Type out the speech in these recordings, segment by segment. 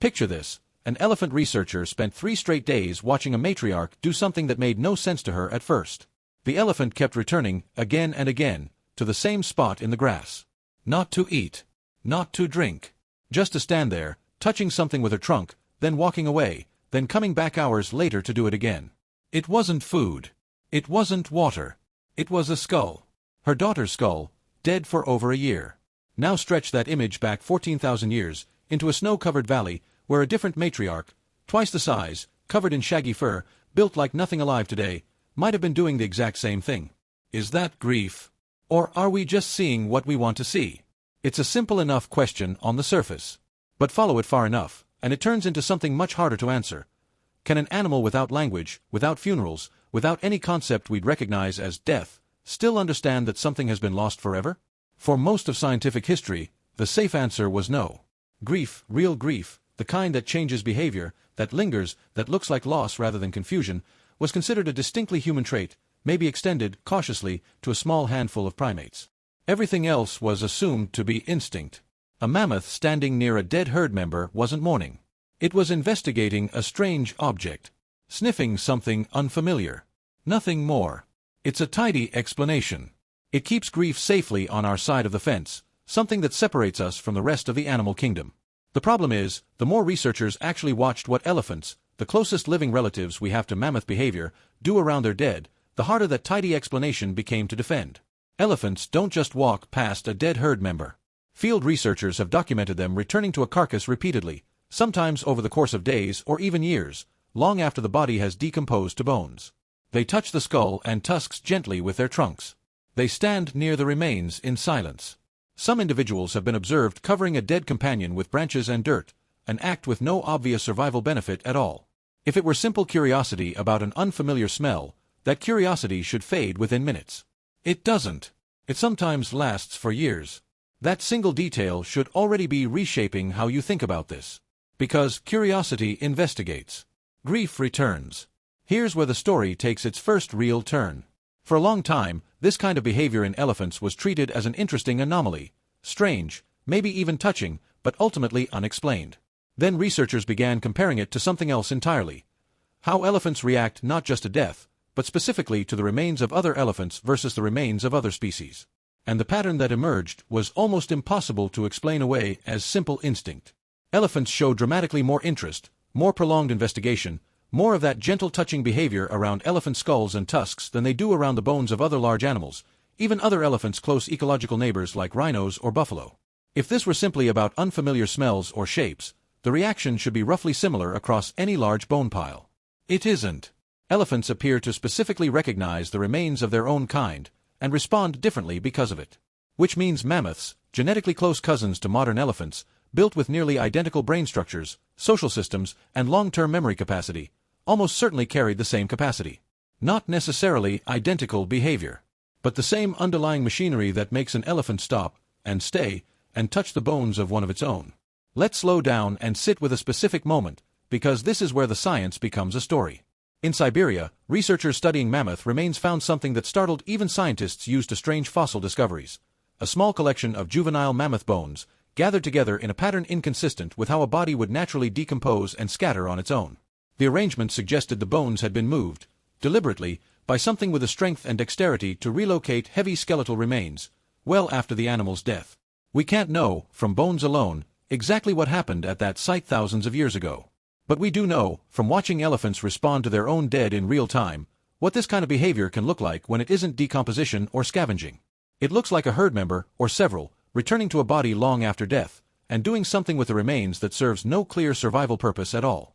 Picture this. An elephant researcher spent 3 straight days watching a matriarch do something that made no sense to her at first. The elephant kept returning, again and again, to the same spot in the grass. Not to eat. Not to drink. Just to stand there, touching something with her trunk, then walking away, then coming back hours later to do it again. It wasn't food. It wasn't water. It was a skull. Her daughter's skull, dead for over a year. Now stretch that image back 14,000 years, into a snow-covered valley, where a different matriarch, twice the size, covered in shaggy fur, built like nothing alive today, might have been doing the exact same thing. Is that grief? Or are we just seeing what we want to see? It's a simple enough question on the surface. But follow it far enough, and it turns into something much harder to answer. Can an animal without language, without funerals, without any concept we'd recognize as death, still understand that something has been lost forever? For most of scientific history, the safe answer was no. Grief, real grief, the kind that changes behavior, that lingers, that looks like loss rather than confusion, was considered a distinctly human trait, maybe extended, cautiously, to a small handful of primates. Everything else was assumed to be instinct. A mammoth standing near a dead herd member wasn't mourning. It was investigating a strange object. Sniffing something unfamiliar. Nothing more. It's a tidy explanation. It keeps grief safely on our side of the fence, something that separates us from the rest of the animal kingdom. The problem is, the more researchers actually watched what elephants, the closest living relatives we have to mammoth behavior, do around their dead, the harder that tidy explanation became to defend. Elephants don't just walk past a dead herd member. Field researchers have documented them returning to a carcass repeatedly, sometimes over the course of days or even years, long after the body has decomposed to bones. They touch the skull and tusks gently with their trunks. They stand near the remains in silence. Some individuals have been observed covering a dead companion with branches and dirt, an act with no obvious survival benefit at all. If it were simple curiosity about an unfamiliar smell, that curiosity should fade within minutes. It doesn't. It sometimes lasts for years. That single detail should already be reshaping how you think about this. Because curiosity investigates. Grief returns. Here's where the story takes its first real turn. For a long time, this kind of behavior in elephants was treated as an interesting anomaly, strange, maybe even touching, but ultimately unexplained. Then researchers began comparing it to something else entirely. How elephants react not just to death, but specifically to the remains of other elephants versus the remains of other species. And the pattern that emerged was almost impossible to explain away as simple instinct. Elephants show dramatically more interest, more prolonged investigation, more of that gentle touching behavior around elephant skulls and tusks than they do around the bones of other large animals, even other elephants' close ecological neighbors like rhinos or buffalo. If this were simply about unfamiliar smells or shapes, the reaction should be roughly similar across any large bone pile. It isn't. Elephants appear to specifically recognize the remains of their own kind, and respond differently because of it. Which means mammoths, genetically close cousins to modern elephants, built with nearly identical brain structures, social systems, and long-term memory capacity, almost certainly carried the same capacity. Not necessarily identical behavior, but the same underlying machinery that makes an elephant stop, and stay, and touch the bones of one of its own. Let's slow down and sit with a specific moment, because this is where the science becomes a story. In Siberia, researchers studying mammoth remains found something that startled even scientists used to strange fossil discoveries. A small collection of juvenile mammoth bones, gathered together in a pattern inconsistent with how a body would naturally decompose and scatter on its own. The arrangement suggested the bones had been moved, deliberately, by something with the strength and dexterity to relocate heavy skeletal remains, well after the animal's death. We can't know, from bones alone, exactly what happened at that site thousands of years ago. But we do know, from watching elephants respond to their own dead in real time, what this kind of behavior can look like when it isn't decomposition or scavenging. It looks like a herd member, or several, returning to a body long after death, and doing something with the remains that serves no clear survival purpose at all.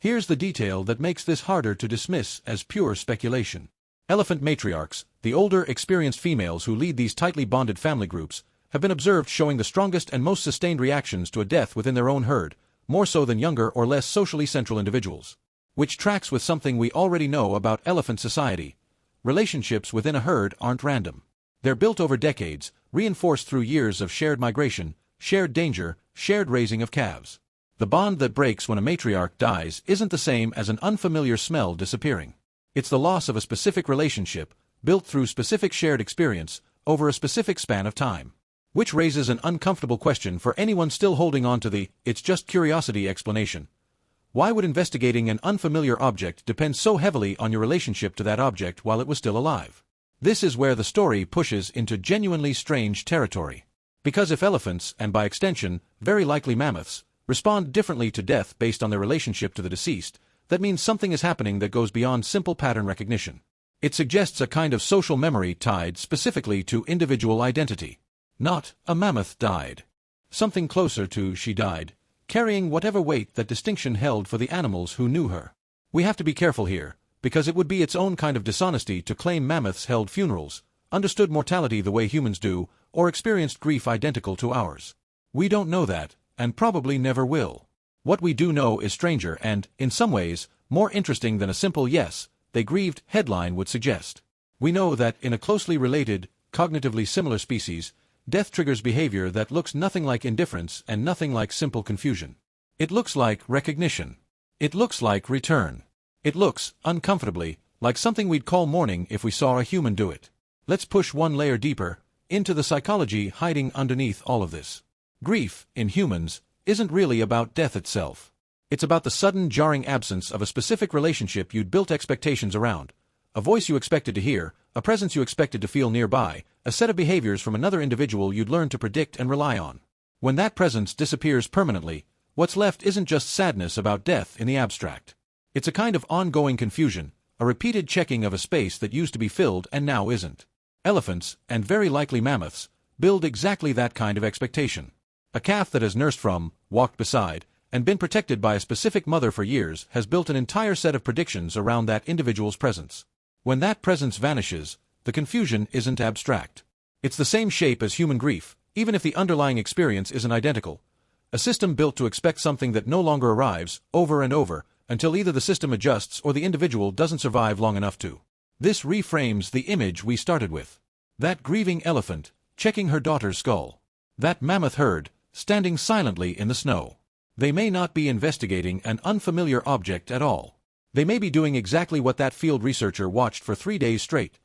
Here's the detail that makes this harder to dismiss as pure speculation. Elephant matriarchs, the older, experienced females who lead these tightly bonded family groups, have been observed showing the strongest and most sustained reactions to a death within their own herd, more so than younger or less socially central individuals. Which tracks with something we already know about elephant society. Relationships within a herd aren't random. They're built over decades, reinforced through years of shared migration, shared danger, shared raising of calves. The bond that breaks when a matriarch dies isn't the same as an unfamiliar smell disappearing. It's the loss of a specific relationship, built through specific shared experience, over a specific span of time. Which raises an uncomfortable question for anyone still holding on to the "it's just curiosity" explanation. Why would investigating an unfamiliar object depend so heavily on your relationship to that object while it was still alive? This is where the story pushes into genuinely strange territory. Because if elephants, and by extension, very likely mammoths, respond differently to death based on their relationship to the deceased, that means something is happening that goes beyond simple pattern recognition. It suggests a kind of social memory tied specifically to individual identity. Not, a mammoth died. Something closer to, she died, carrying whatever weight that distinction held for the animals who knew her. We have to be careful here, because it would be its own kind of dishonesty to claim mammoths held funerals, understood mortality the way humans do, or experienced grief identical to ours. We don't know that, and probably never will. What we do know is stranger and, in some ways, more interesting than a simple "yes, they grieved" headline would suggest. We know that, in a closely related, cognitively similar species, death triggers behavior that looks nothing like indifference and nothing like simple confusion. It looks like recognition. It looks like return. It looks, uncomfortably, like something we'd call mourning if we saw a human do it. Let's push one layer deeper, into the psychology hiding underneath all of this. Grief, in humans, isn't really about death itself. It's about the sudden jarring absence of a specific relationship you'd built expectations around. A voice you expected to hear, a presence you expected to feel nearby, a set of behaviors from another individual you'd learned to predict and rely on. When that presence disappears permanently, what's left isn't just sadness about death in the abstract. It's a kind of ongoing confusion, a repeated checking of a space that used to be filled and now isn't. Elephants, and very likely mammoths, build exactly that kind of expectation. A calf that has nursed from, walked beside, and been protected by a specific mother for years has built an entire set of predictions around that individual's presence. When that presence vanishes, the confusion isn't abstract. It's the same shape as human grief, even if the underlying experience isn't identical. A system built to expect something that no longer arrives, over and over, until either the system adjusts or the individual doesn't survive long enough to. This reframes the image we started with. That grieving elephant, checking her daughter's skull. That mammoth herd, standing silently in the snow. They may not be investigating an unfamiliar object at all. They may be doing exactly what that field researcher watched for 3 days straight.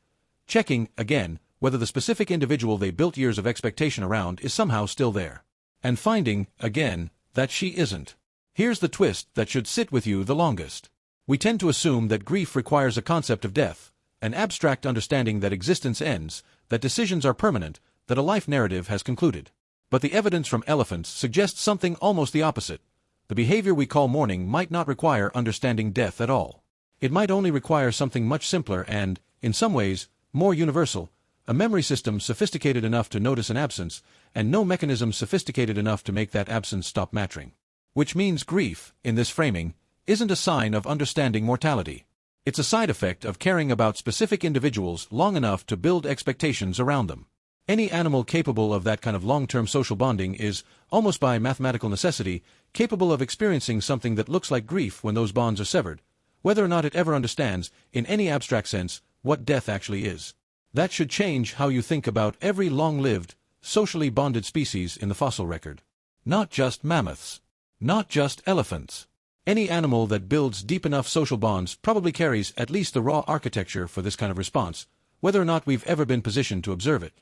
Checking, again, whether the specific individual they built years of expectation around is somehow still there. And finding, again, that she isn't. Here's the twist that should sit with you the longest. We tend to assume that grief requires a concept of death, an abstract understanding that existence ends, that decisions are permanent, that a life narrative has concluded. But the evidence from elephants suggests something almost the opposite. The behavior we call mourning might not require understanding death at all. It might only require something much simpler and, in some ways, more universal, a memory system sophisticated enough to notice an absence, and no mechanism sophisticated enough to make that absence stop mattering. Which means grief, in this framing, isn't a sign of understanding mortality. It's a side effect of caring about specific individuals long enough to build expectations around them. Any animal capable of that kind of long-term social bonding is, almost by mathematical necessity, capable of experiencing something that looks like grief when those bonds are severed, whether or not it ever understands, in any abstract sense, what death actually is. That should change how you think about every long-lived, socially bonded species in the fossil record. Not just mammoths. Not just elephants. Any animal that builds deep enough social bonds probably carries at least the raw architecture for this kind of response, whether or not we've ever been positioned to observe it.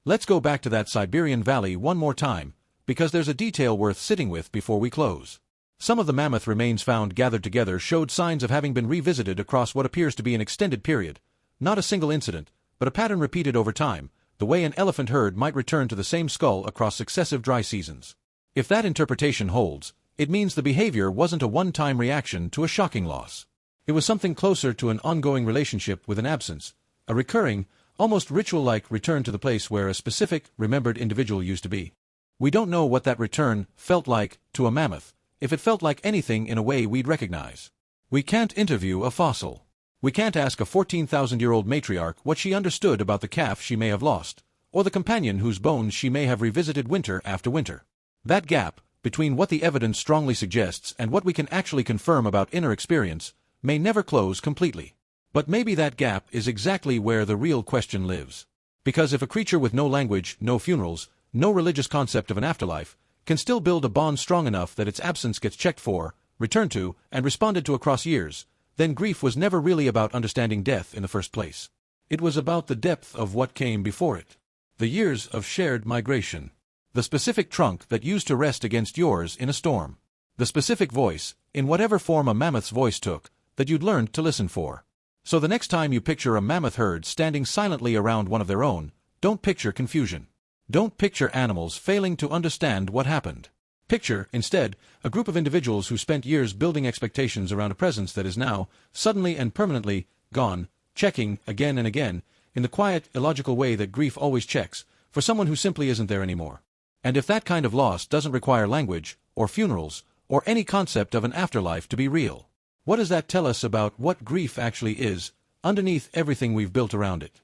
Let's go back to that Siberian valley one more time, because there's a detail worth sitting with before we close. Some of the mammoth remains found gathered together showed signs of having been revisited across what appears to be an extended period, not a single incident, but a pattern repeated over time, the way an elephant herd might return to the same skull across successive dry seasons. If that interpretation holds, it means the behavior wasn't a one-time reaction to a shocking loss. It was something closer to an ongoing relationship with an absence, a recurring, almost ritual-like return to the place where a specific, remembered individual used to be. We don't know what that return felt like to a mammoth, if it felt like anything in a way we'd recognize. We can't interview a fossil. We can't ask a 14,000-year-old matriarch what she understood about the calf she may have lost, or the companion whose bones she may have revisited winter after winter. That gap, between what the evidence strongly suggests and what we can actually confirm about inner experience, may never close completely. But maybe that gap is exactly where the real question lives. Because if a creature with no language, no funerals, no religious concept of an afterlife, can still build a bond strong enough that its absence gets checked for, returned to, and responded to across years, then grief was never really about understanding death in the first place. It was about the depth of what came before it. The years of shared migration. The specific trunk that used to rest against yours in a storm. The specific voice, in whatever form a mammoth's voice took, that you'd learned to listen for. So the next time you picture a mammoth herd standing silently around one of their own, don't picture confusion. Don't picture animals failing to understand what happened. Picture, instead, a group of individuals who spent years building expectations around a presence that is now, suddenly and permanently, gone, checking, again and again, in the quiet, illogical way that grief always checks, for someone who simply isn't there anymore. And if that kind of loss doesn't require language, or funerals, or any concept of an afterlife to be real, what does that tell us about what grief actually is, underneath everything we've built around it?